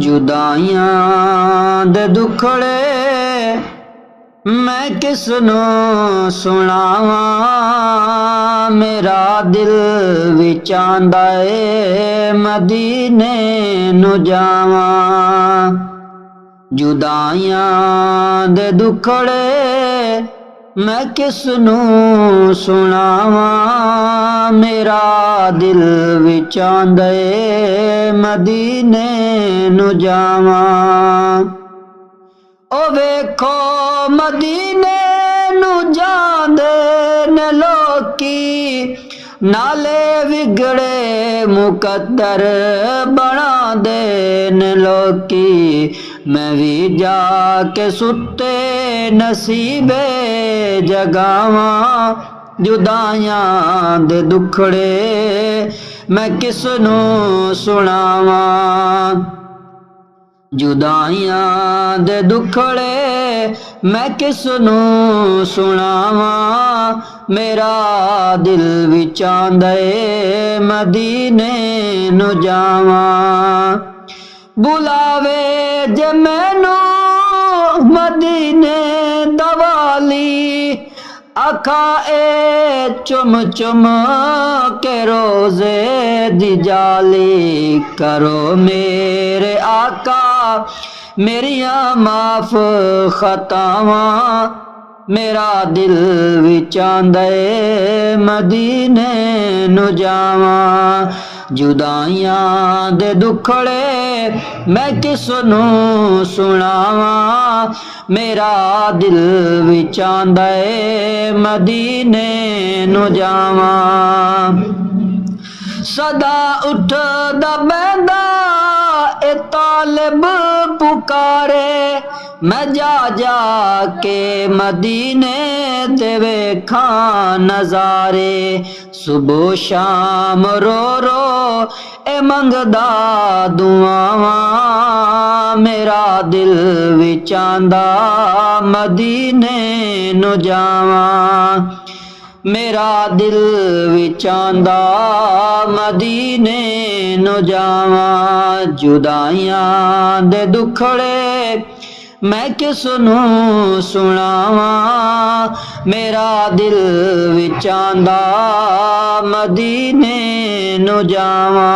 जुदाइयां दे दुखड़े मैं किसनू सुनावा। मेरा दिल विच आंदा ए मदीने नू जावा। जुदाइयां दे दुखड़े मैं किसनू सुनावा। मेरा दिल विच आंदा ए मदीने नू जावा। ओ वेखो मदीने नू जांदे ने लोकी, नाले विगड़े मुकद्दर बना दे ने लोकी। मैं भी जाके सुते नसीबे जगावा। जुदाइयां दे दुखड़े मैं किसनू सुनावा। जुदाइयां दे दुखड़े मैं किसनू सुनावा। मेरा दिल विच आंदा ए मदीने नू जावा। बुलावे जे मैनू मदीने दवाली, आखा ए चुम चुम के रोजे दी जाली। करो मेरे आका मेरिया माफ खतावा। मेरा दिल विच आंदा ए मदीने नू जावा। जुदाइयां दे दुखड़े मैं किसनू सुनावा। मेरा दिल विच आंदा ए मदीने नू जावा। सदा उठदा बैंदा ए तालिब पुकारे, मैं जा जा के मदीने ते वेखा नजारे। सुबह शाम रो रो ए मंगदा दुआवा। मेरा दिल विच आंदा मदीने नू जावा। मेरा दिल विच आंदा मदीने नू जावा। जुदाइयां दे दुखड़े मैं किसनू सुनावा। मेरा दिल विच आंदा मदीने नू जावा।